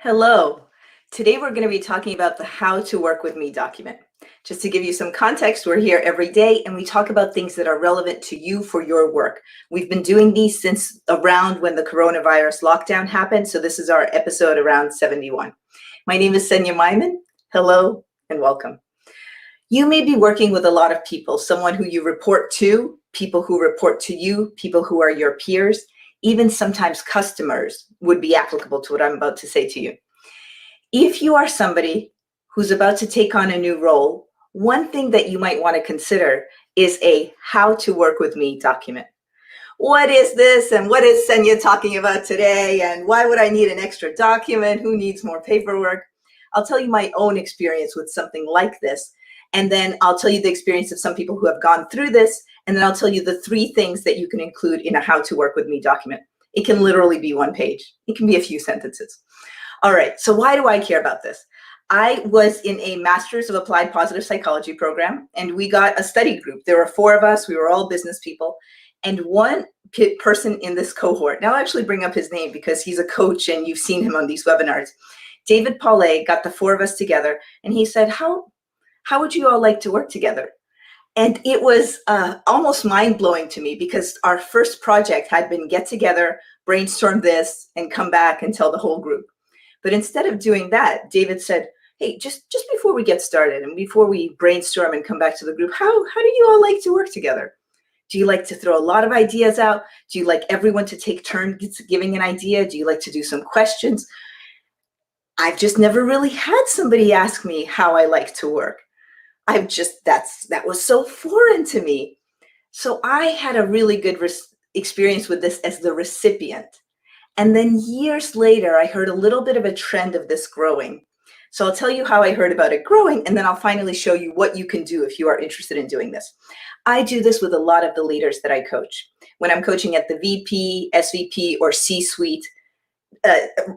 Hello. Today we're going to be talking about the How to Work With Me document. Just to give you some context, we're here every day and we talk about things that are relevant to you for your work. We've been doing these since around when the coronavirus lockdown happened, so this is our episode around 71. My name is Senia Maymin. Hello and welcome. You may be working with a lot of people, someone who you report to, people who report to you, people who are your peers. Even sometimes customers would be applicable to what I'm about to say to you. If you are somebody who's about to take on a new role, one thing that you might want to consider is a How to Work With Me document. What is this and what is Senia talking about today and why would I need an extra document? Who needs more paperwork? I'll tell you my own experience with something like this, and then I'll tell you the experience of some people who have gone through this, and then I'll tell you the 3 things that you can include in a How to Work With Me document. It can literally be 1 page. It can be a few sentences. All right, so why do I care about this? I was in a Master's of Applied Positive Psychology program, and we got a study group. There were 4 of us. We were all business people. And one person in this cohort, now I'll actually bring up his name because he's a coach and you've seen him on these webinars. David Paulet got the 4 of us together, and he said, how would you all like to work together? And it was almost mind-blowing to me because our first project had been get together, brainstorm this, and come back and tell the whole group. But instead of doing that, David said, hey, just before we get started and before we brainstorm and come back to the group, how do you all like to work together? Do you like to throw a lot of ideas out? Do you like everyone to take turns giving an idea? Do you like to do some questions? I've just never really had somebody ask me how I like to work. That was so foreign to me. So I had a really good experience with this as the recipient. And then years later, I heard a little bit of a trend of this growing. So I'll tell you how I heard about it growing, and then I'll finally show you what you can do if you are interested in doing this. I do this with a lot of the leaders that I coach. When I'm coaching at the VP, SVP, or C-suite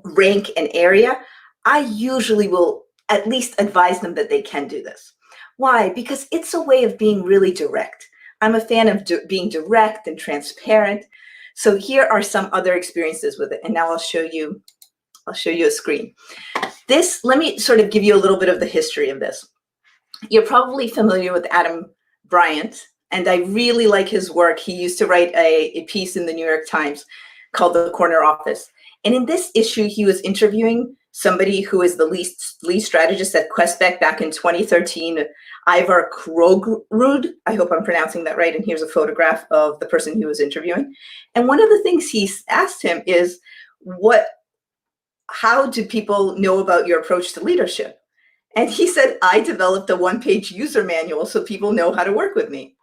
rank and area, I usually will at least advise them that they can do this. Why? Because it's a way of being really direct. I'm a fan of being direct and transparent. So here are some other experiences with it. And now I'll show you a screen. Let me sort of give you a little bit of the history of this. You're probably familiar with Adam Bryant, and I really like his work. He used to write a piece in the New York Times called The Corner Office. And in this issue, he was interviewing somebody who is the lead strategist at Questback back in 2013, Ivar Krogerud. I hope I'm pronouncing that right. And here's a photograph of the person he was interviewing. And one of the things he asked him is, how do people know about your approach to leadership? And he said, I developed a 1-page user manual so people know how to work with me.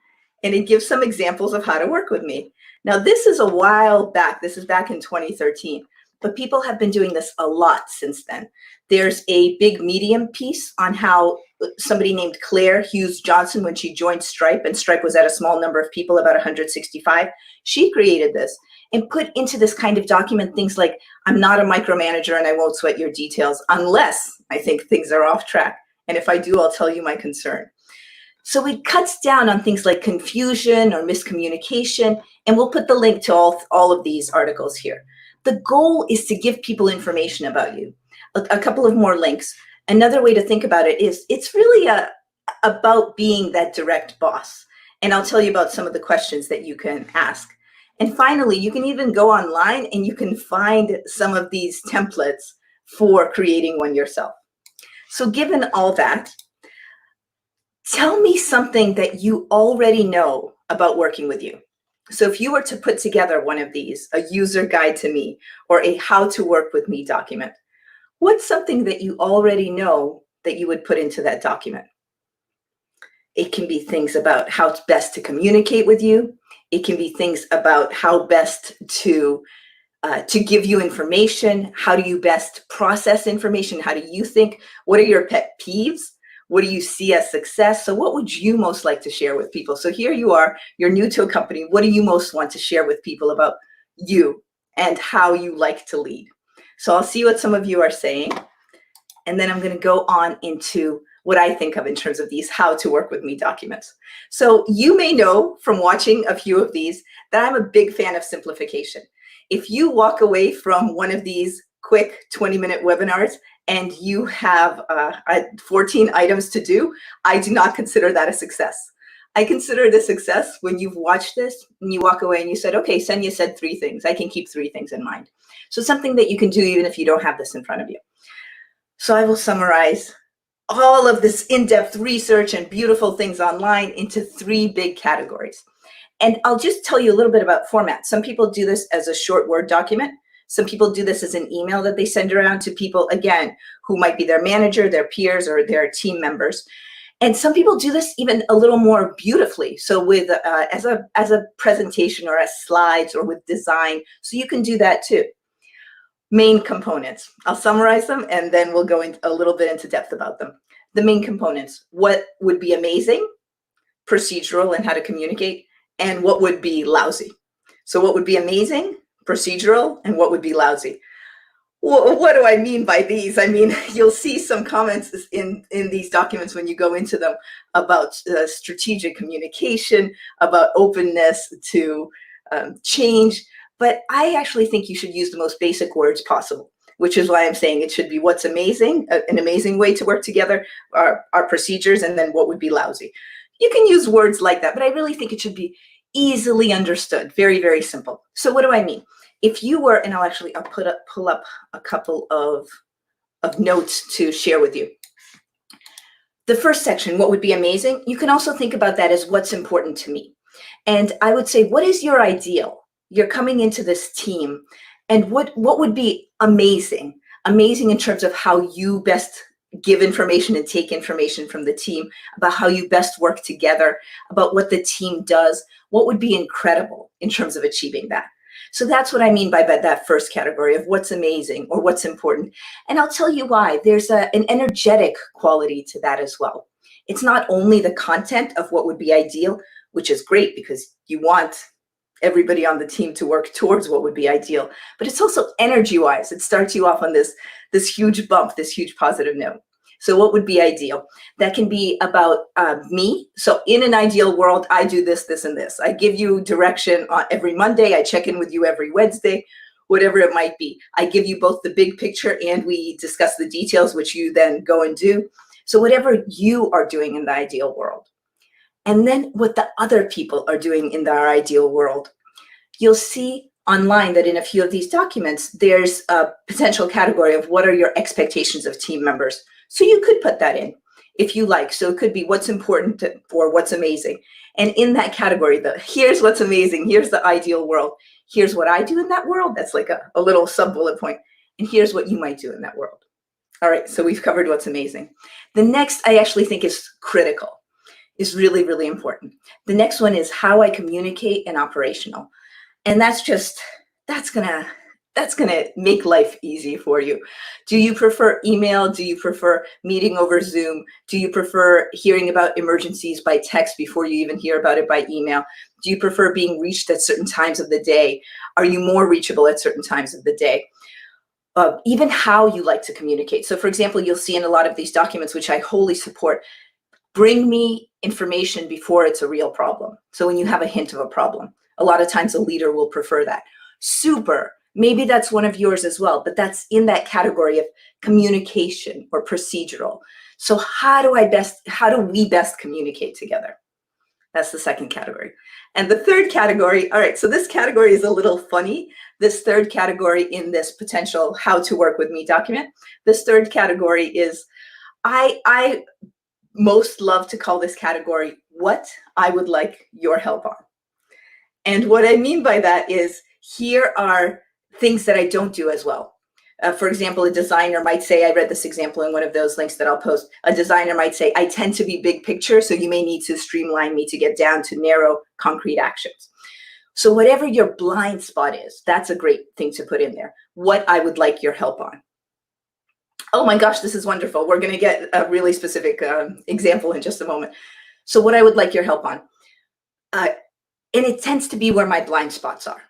And it gives some examples of how to work with me. Now, this is a while back. This is back in 2013. But people have been doing this a lot since then. There's a big Medium piece on how somebody named Claire Hughes Johnson, when she joined Stripe, and Stripe was at a small number of people, about 165, she created this and put into this kind of document things like, I'm not a micromanager and I won't sweat your details unless I think things are off track. And if I do, I'll tell you my concern. So it cuts down on things like confusion or miscommunication, and we'll put the link to all of these articles here. The goal is to give people information about you. A couple of more links. Another way to think about it is it's really about being that direct boss. And I'll tell you about some of the questions that you can ask. And finally, you can even go online and you can find some of these templates for creating one yourself. So given all that, tell me something that you already know about working with you. So if you were to put together one of these, a user guide to me or a How to Work With Me document, what's something that you already know that you would put into that document? It can be things about how best to communicate with you. It can be things about how best to give you information. How do you best process information? How do you think? What are your pet peeves? What do you see as success? So what would you most like to share with people? So here you are, you're new to a company. What do you most want to share with people about you and how you like to lead? So I'll see what some of you are saying. And then I'm going to go on into what I think of in terms of these How to Work With Me documents. So you may know from watching a few of these that I'm a big fan of simplification. If you walk away from one of these quick 20-minute webinars and you have 14 items to do, I do not consider that a success. I consider it a success when you've watched this and you walk away and you said, okay, Senia said 3 things. I can keep 3 things in mind. So something that you can do even if you don't have this in front of you. So I will summarize all of this in-depth research and beautiful things online into 3 big categories. And I'll just tell you a little bit about format. Some people do this as a short Word document. Some people do this as an email that they send around to people, again, who might be their manager, their peers, or their team members. And some people do this even a little more beautifully. So with as a presentation or as slides or with design. So you can do that too. Main components. I'll summarize them and then we'll go a little bit into depth about them. The main components. What would be amazing, procedural and how to communicate, and what would be lousy. So what would be amazing, procedural, and what would be lousy. Well, what do I mean by these? I mean, you'll see some comments in these documents when you go into them about strategic communication, about openness to change. But I actually think you should use the most basic words possible, which is why I'm saying it should be what's amazing, an amazing way to work together, our procedures, and then what would be lousy. You can use words like that, but I really think it should be easily understood, very, very simple. So what do I mean? If you were, and I'll pull up a couple of notes to share with you. The first section, what would be amazing? You can also think about that as what's important to me. And I would say, what is your ideal? You're coming into this team, and what would be amazing? Amazing in terms of how you best give information and take information from the team, about how you best work together, about what the team does. What would be incredible in terms of achieving that? So that's what I mean by that first category of what's amazing or what's important. And I'll tell you why. There's an energetic quality to that as well. It's not only the content of what would be ideal, which is great because you want everybody on the team to work towards what would be ideal, but it's also energy-wise. It starts you off on this huge bump, this huge positive note. So what would be ideal? That can be about me. So in an ideal world, I do this, this, and this. I give you direction on every Monday. I check in with you every Wednesday, whatever it might be. I give you both the big picture and we discuss the details, which you then go and do. So whatever you are doing in the ideal world. And then what the other people are doing in their ideal world. You'll see online that in a few of these documents, there's a potential category of what are your expectations of team members. So you could put that in if you like. So it could be what's important or what's amazing. And in that category, here's what's amazing, here's the ideal world, here's what I do in that world. That's like a little sub-bullet point. And here's what you might do in that world. All right, so we've covered what's amazing. The next I actually think is critical, is really, really important. The next one is how I communicate and operational. And that's gonna make life easy for you. Do you prefer email? Do you prefer meeting over Zoom? Do you prefer hearing about emergencies by text before you even hear about it by email? Do you prefer being reached at certain times of the day? Are you more reachable at certain times of the day? Even how you like to communicate. So for example, you'll see in a lot of these documents, which I wholly support, bring me information before it's a real problem. So when you have a hint of a problem, a lot of times a leader will prefer that. Super. Maybe that's one of yours as well, but that's in that category of communication or procedural. So how do we best communicate together? That's the second category. And the third category, all right, so this category is a little funny. This third category in this potential how to work with me document, this third category is, I most love to call this category what I would like your help on. And what I mean by that is, here are things that I don't do as well. For example, a designer might say, I read this example in one of those links that I'll post. A designer might say, I tend to be big picture, so you may need to streamline me to get down to narrow, concrete actions. So whatever your blind spot is, that's a great thing to put in there. What I would like your help on. Oh my gosh, this is wonderful. We're going to get a really specific example in just a moment. So what I would like your help on. And it tends to be where my blind spots are.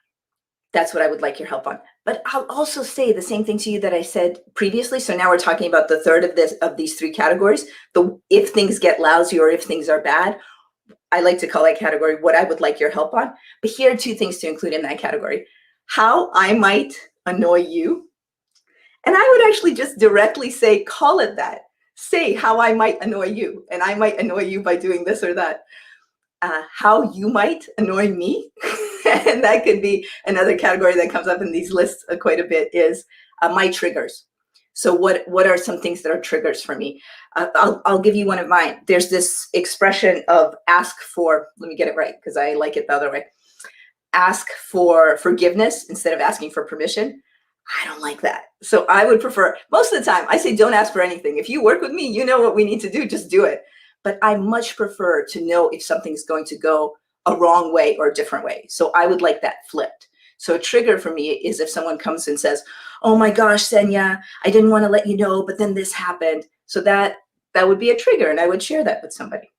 That's what I would like your help on. But I'll also say the same thing to you that I said previously. So now we're talking about the third of these 3 categories. If things get lousy or if things are bad, I like to call that category what I would like your help on. But here are 2 things to include in that category. How I might annoy you And I would actually just directly say, call it that. Say how I might annoy you, and I might annoy you by doing this or that. How you might annoy me, and that could be another category that comes up in these lists quite a bit, is my triggers. So what are some things that are triggers for me? I'll give you one of mine. There's this expression of ask for, let me get it right because I like it the other way. Ask for forgiveness instead of asking for permission. I don't like that. So I would prefer, most of the time, I say don't ask for anything. If you work with me, you know what we need to do, just do it. But I much prefer to know if something's going to go a wrong way or a different way. So I would like that flipped. So a trigger for me is if someone comes and says, oh my gosh, Senia, I didn't want to let you know, but then this happened. So that would be a trigger, and I would share that with somebody.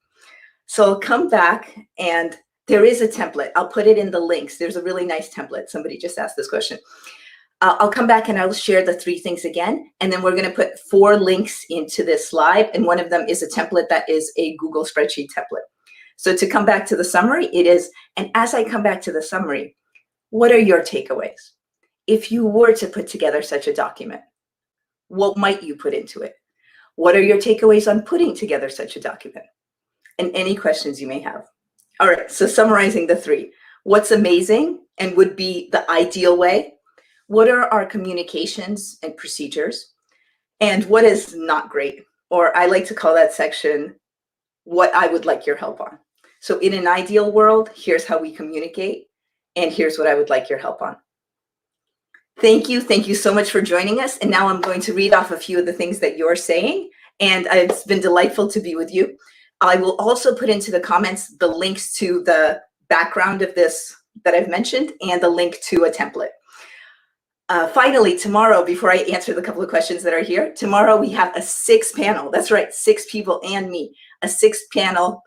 So I'll come back, and there is a template. I'll put it in the links. There's a really nice template. Somebody just asked this question. I'll come back and I'll share the 3 things again, and then we're going to put 4 links into this live, and one of them is a template that is a Google spreadsheet template. So to come back to the summary, it is, and as I come back to the summary, what are your takeaways? If you were to put together such a document, what might you put into it? What are your takeaways on putting together such a document? And any questions you may have. All right, so summarizing the 3. What's amazing and would be the ideal way? What are our communications and procedures? And what is not great? Or I like to call that section, what I would like your help on. So in an ideal world, here's how we communicate, and here's what I would like your help on. Thank you so much for joining us. And now I'm going to read off a few of the things that you're saying, and it's been delightful to be with you. I will also put into the comments the links to the background of this that I've mentioned and the link to a template. Finally, tomorrow, before I answer the couple of questions that are here, tomorrow we have a 6 panel. That's right, 6 people and me, a 6 panel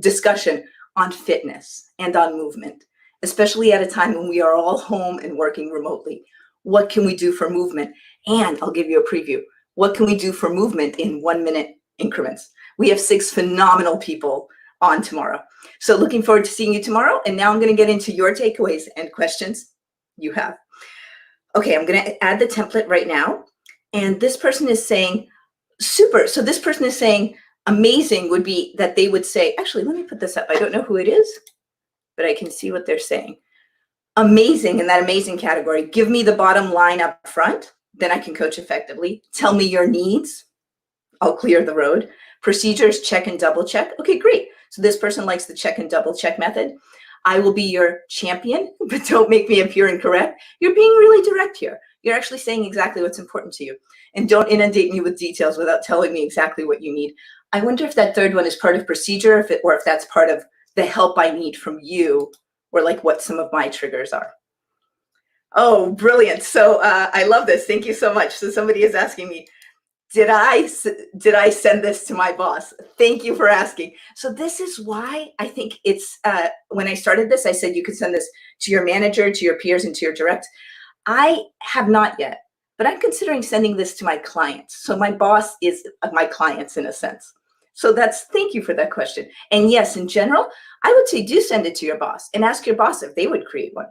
discussion on fitness and on movement, especially at a time when we are all home and working remotely. What can we do for movement? And I'll give you a preview. What can we do for movement in 1-minute increments? We have 6 phenomenal people on tomorrow. So looking forward to seeing you tomorrow. And now I'm going to get into your takeaways and questions you have. Okay, I'm going to add the template right now. And this person is saying, super. So this person is saying, amazing would be that they would say, actually, let me put this up. I don't know who it is, but I can see what they're saying. Amazing in that amazing category. Give me the bottom line up front, then I can coach effectively. Tell me your needs. I'll clear the road. Procedures, check and double check. Okay, great. So this person likes the check and double check method. I will be your champion, but don't make me appear incorrect. You're being really direct here. You're actually saying exactly what's important to you. And don't inundate me with details without telling me exactly what you need. I wonder if that third one is part of procedure, or if that's part of the help I need from you, or like what some of my triggers are. Oh, brilliant. So I love this. Thank you so much. So somebody is asking me, did I send this to my boss? Thank you for asking. So this is why I think it's, when I started this, I said you could send this to your manager, to your peers, and to your direct. I have not yet, but I'm considering sending this to my clients. So my boss is my clients in a sense. So thank you for that question. And yes, in general, I would say do send it to your boss and ask your boss if they would create one.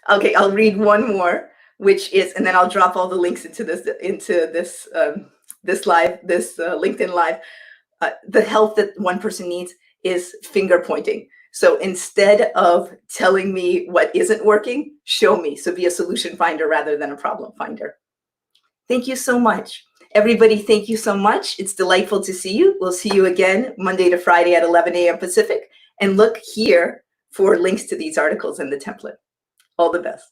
Okay, I'll read one more, which is, and then I'll drop all the links into this LinkedIn live. The help that one person needs is finger pointing. So instead of telling me what isn't working, show me. So be a solution finder rather than a problem finder. Thank you so much. Everybody, thank you so much. It's delightful to see you. We'll see you again Monday to Friday at 11 a.m. Pacific. And look here for links to these articles in the template. All the best.